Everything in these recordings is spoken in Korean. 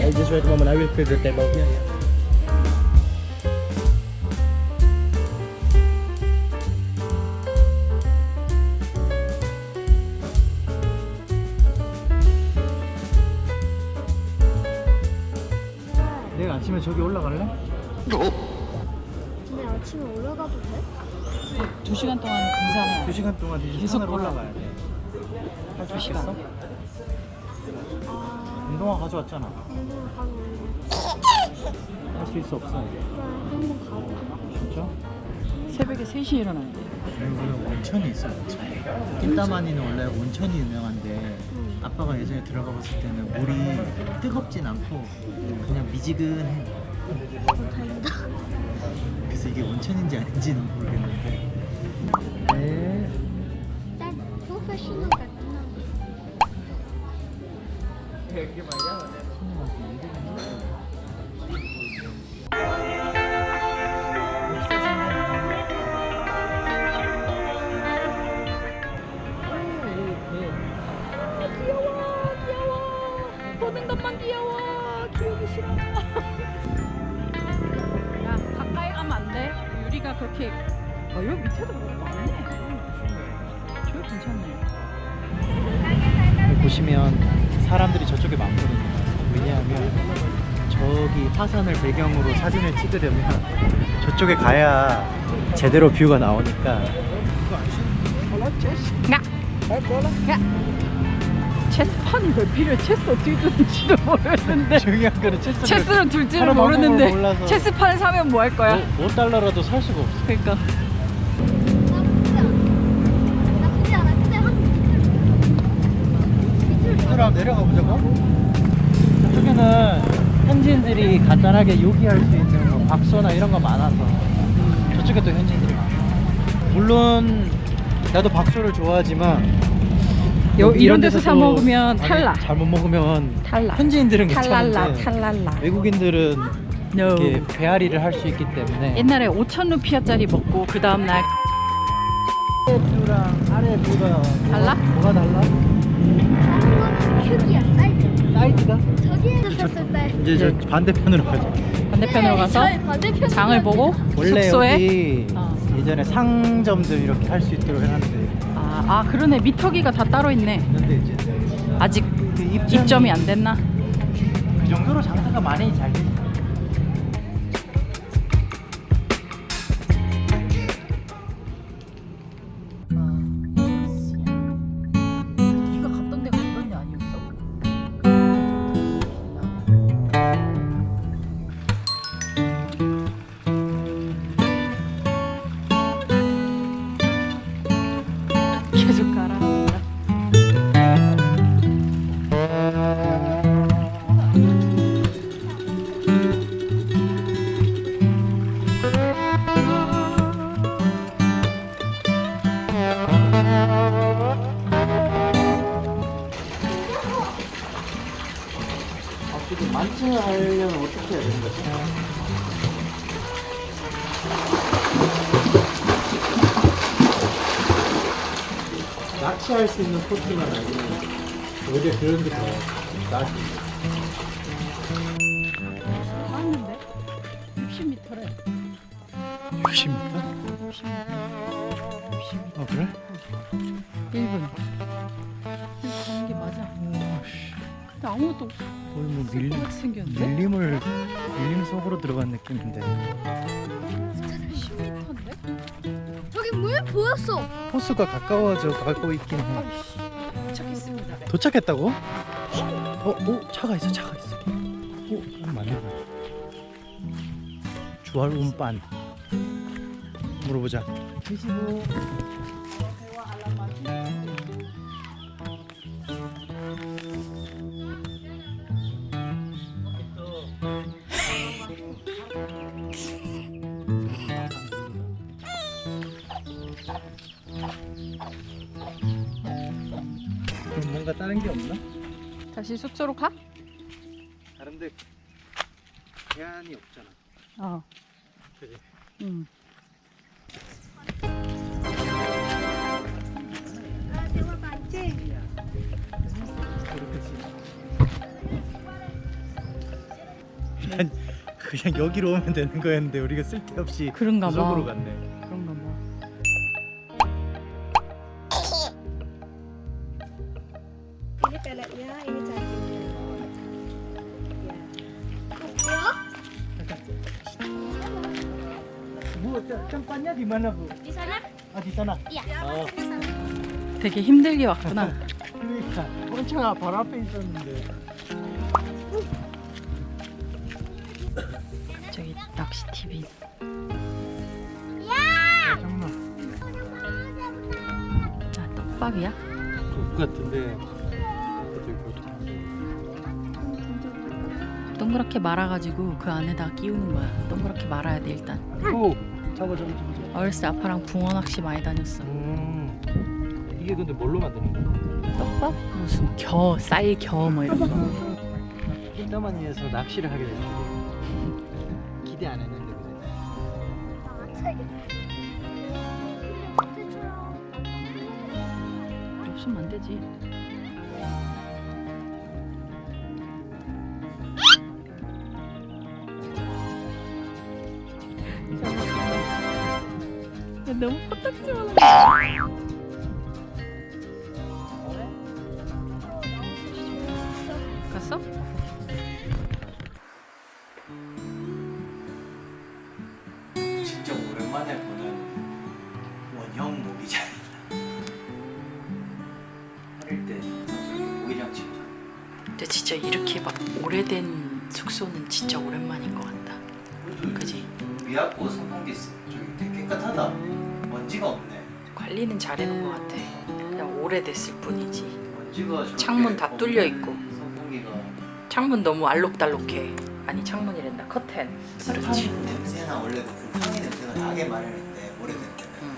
Okay, just wait a moment. I will clear the table here. 내일 아침에 저기 올라갈래? 근데 아침에 올라가도 돼? 2시간 동안 등산해. 2시간 동안 계속 계속 산으로 올라가야 돼. 할 수 있어? 운동화 가져왔잖아. 오늘 가면 할 수 있어 없어? 한번 가보자. 진짜? 새벽에 3시에 일어나야 돼. 여기 온천이 있어. 온천. 킨타마니는 원래 온천이 유명한데 아빠가 예전에 들어가 봤을 때는 물이 뜨겁진 않고 그냥 미지근해. 다행이다. 그래서 이게 온천인지 아닌지는 모르겠는데. 네. 난 프로페셔널 같구나. 보는 것만 귀여워. 키우기 싫어. 야, 가까이 가면 안 돼. 유리가 그렇게. 여기 밑에도 뭐가 많네. 저기 괜찮네. 보시면 사람들이 저쪽에 많거든요. 왜냐하면 저기 화산을 배경으로 사진을 찍으려면 저쪽에 가야 제대로 뷰가 나오니까. 야! 야! 체스판이 왜 필요해? 체스 어떻게 두는지도 모르는데. 중요한 거는 체스는 둘지를 하는 방법을 모르는데. 몰라서. 체스판을 사면 뭐 할 거야? 5달러라도 살 수가 없어. 그러니까. 나쁘지 않아. 근데 한 밑으로 밑으로 한번 내려가 보자고. 저쪽에는 현지인들이 간단하게 요기할 수 있는 뭐 박소나 이런 거 많아서 저쪽에 또 현지인들이 많아. 물론 나도 박소를 좋아하지만 이런 데서 사 데서도 먹으면 탈락. 잘못 먹으면 탈락. 현지인들은 탈랄라, 괜찮은데 탈랄라. 외국인들은 No. 이렇게 배앓이를 할 수 있기 때문에. 옛날에 5,000루피아짜리 먹고 그 다음 날 뷰랑 아래 뷰가 달라? 뭐가 달라? 크기야, 사이즈. 사이즈가? 저기에서 샀을 때. 이제 저 반대편으로 가자. 반대편으로 가서 저희 반대편으로 장을 보고 원래 숙소에 여기 어. 예전에 상점들 이렇게 할 수 있도록 해놨는데 그러네. 미터기가 다 따로 있네. 근데 이제 아직 그 입점이 안 됐나? 그 정도로 장사가 많이 잘 돼. 네가 갔던 데가 이런 데 아니었어? 계속 가라. 지금 만취하려면 어떻게 해야 되는 거지? 낚시할 수 있는 포트만 아니면 오히려 그런 게 더 나을 수 있어. 맞는데? 60m래. 60m? 60m? 그래? 1분. 가는 게 맞아. 근데 아무것도 없어. 거의 뭐 밀림 생겼는데? 밀림 속으로 들어간 느낌인데. 10m인데? 저기 물 보였어. 호수가 가까워져 가고 있긴 해. 도착했습니다. 도착했다고? 차가 있어. 맞네. 주얼 운반 물어보자. 75. 그럼 뭔가 다른 게 없나? 다시 숙소로 가? 다른데 제한이 없잖아. 어. 그지? 응. 그냥 여기로 오면 되는 거였는데 우리가 쓸데없이 그런가 봐. 구석으로 갔네. 그런가 봐. Ini peleknya, ini cacingnya. Ya. Bu, tempatnya di mana bu? Di sana? Ah di sana. Iya. Oh. Di sana. 되게 힘들게 왔구나. 그러니까 엄청 바로 앞에 있었는데. 저기 낚시 TV. 정말 아, 떡밥이야? 족 같은데. 동그랗게 말아가지고 그 안에다 끼우는 거야. 동그랗게 말아야 돼 일단. 오, 잡아. 어렸을 때 아빠랑 붕어 낚시 많이 다녔어. 이게 근데 뭘로 만드는 거야? 떡밥? 무슨 쌀 겨 뭐 이런 거. 흰다만이에서 낚시를 하게 됐는데 기대 안 했는데 그래. 없으면 안 되지. 야, 너무 코딱지만 갔어? 진짜 오랜만에 보는 원형 모기장. 어릴 때 모기장 친구. 근데 진짜 이렇게 막 오래된 숙소는 진짜 오랜만인 것 같다. 그지? 미약고 선풍기 저기 되게 깨끗하다. 먼지가 없네. 관리는 잘해놓은 것 같아. 그냥 오래됐을 뿐이지. 먼지가 저렇게 창문 다 뚫려 있고. 선풍기가 창문 너무 알록달록해. 아니 창문이란다. 커튼. 그렇지. 냄새나 원래 그 팡이 냄새가 나게 마련인데 오래된 때는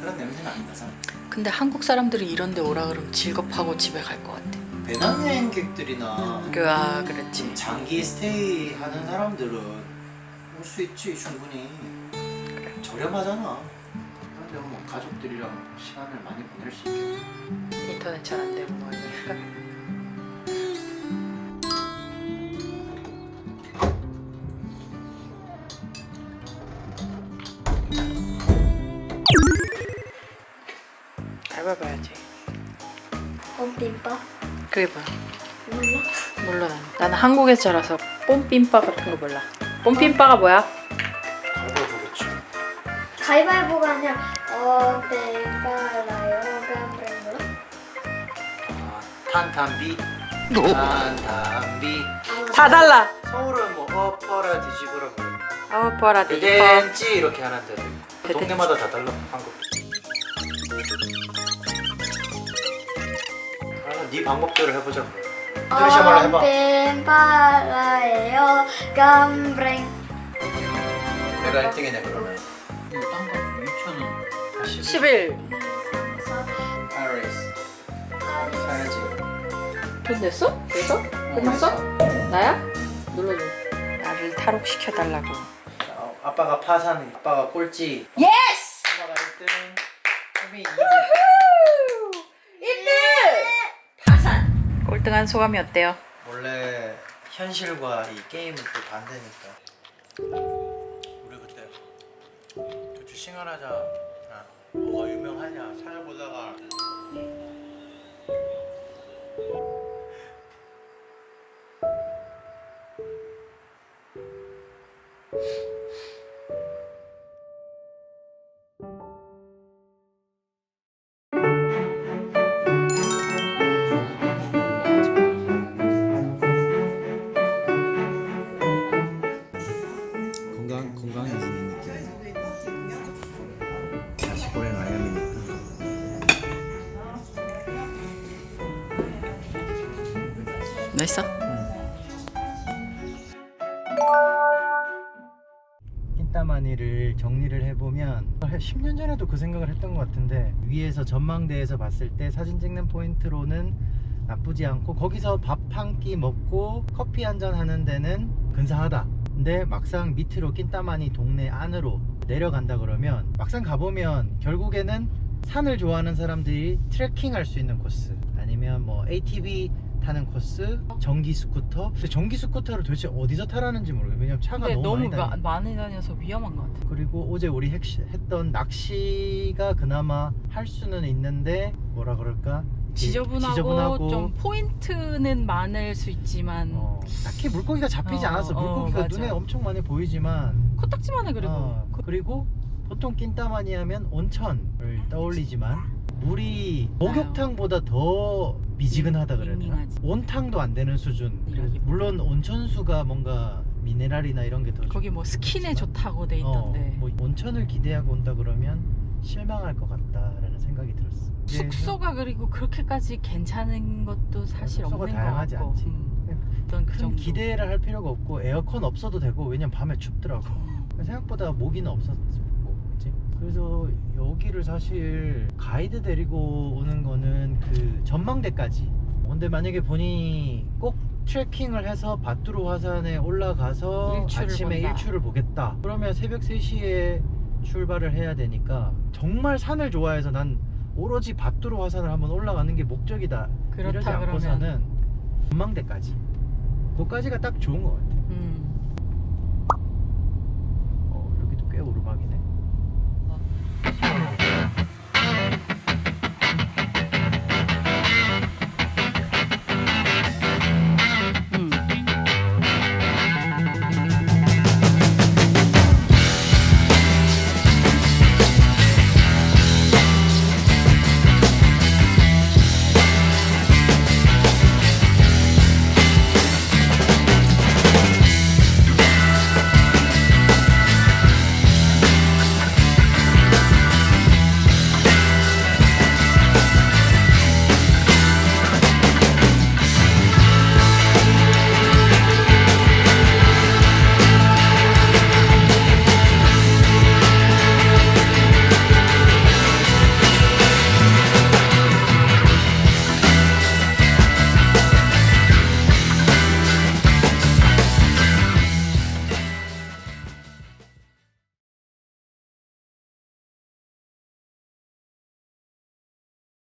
그런 냄새는 안 나서 근데 한국 사람들이 이런 데 오라 그러면 질겁하고 집에 갈 것 같아. 배낭여행객들이나 그렇지. 장기 스테이 하는 사람들은 올 수 있지 충분히. 저렴하잖아. 근데 뭐 가족들이랑 시간을 많이 보낼 수 있겠네. 인터넷 잘 안 되고 뭐 이러니까. 알바봐야지. 봄비빔밥? 그게 뭐야? 몰라. 몰라 나는 한국에서 자라서 뽐빔빠 같은 거 몰라. 뽐빔빠가 뭐야? 알아보겠지. 가위바위보가 아니라 뱀발라요. 뱀 뭐라? 탄탄비. 탄탄비. 다 달라. 서울은 뭐 엎어라 뒤집어라 뭐 보라 대댄지 이렇게 하는 데도 있고 대댄지. 동네마다 다 달라 한국. 그러면 네 방법대로 해보자. 인도네시아 말로 해봐. 뱀발라요. 감브랭. 내가 1등이네 그러면. 땅값 2,000원. 10일 파리스. 사야지. 돈 냈어? 그래서? 끝났어? 나야? 눌러줘. 나를 탈옥시켜달라고. 아빠가 파산, 아빠가 꼴찌. 예스! 엄마가 1등. 혜미 2등. 1등! 파산! 꼴등한 소감이 어때요? 원래 현실과 이 게임은 또 반대니까. 우리 그때 도주 싱얼하자. 뭐가 유명하냐 찾아보다가 건강해지는 느낌. 다시 고랭 아얌이니까. 맛있어? 낀따마니를 정리를 해보면 10년 전에도 그 생각을 했던 것 같은데 위에서 전망대에서 봤을 때 사진 찍는 포인트로는 나쁘지 않고 거기서 밥 한 끼 먹고 커피 한잔 하는 데는 근사하다. 근데 막상 밑으로 낀따마니 동네 안으로 내려간다 그러면 막상 가보면 결국에는 산을 좋아하는 사람들이 트레킹 할 수 있는 코스 아니면 뭐 ATV 타는 코스, 전기 스쿠터. 근데 전기 스쿠터를 도대체 어디서 타라는지 모르겠어요. 왜냐면 차가 근데 너무 너무 많이 다니. 많이 다녀서 위험한 것 같아. 그리고 어제 우리 했던 낚시가 그나마 할 수는 있는데 뭐라 그럴까? 지저분하고 좀 포인트는 많을 수 있지만 딱히 물고기가 잡히지 않았어. 물고기가 맞아. 눈에 엄청 많이 보이지만 코딱지만 해 그리고. 그리고 보통 낀따마니 하면 온천을 떠올리지만 물이 목욕탕보다 더 미지근하다 그래야 되나? 밍밍하지. 온탕도 안 되는 수준. 이라기보다. 물론 온천수가 뭔가 미네랄이나 이런 게 더 거기 뭐 스킨에 좋다고 돼 있던데. 뭐 온천을 기대하고 온다 그러면 실망할 것 같다라는 생각이 들었어. 숙소가 그리고 그렇게까지 괜찮은 것도 사실 숙소가 없는 것 다양하지 같고. 않지. 어떤 그 큰 정도. 기대를 할 필요가 없고 에어컨 없어도 되고 왜냐면 밤에 춥더라고. 생각보다 모기는 없었고 그치? 그래서 여기를 사실 가이드 데리고 오는 거는 그 전망대까지. 근데 만약에 본인이 꼭 트레킹을 해서 바뚜르 화산에 올라가서 일출을 아침에 본다. 일출을 보겠다 그러면 새벽 3시에 출발을 해야 되니까 정말 산을 좋아해서 난 오로지 바뚜르 화산을 한번 올라가는 게 목적이다 이러지 그렇다 않고서는 전망대까지 그거까지가 딱 좋은 것 같아. 여기도 꽤 오르막이네.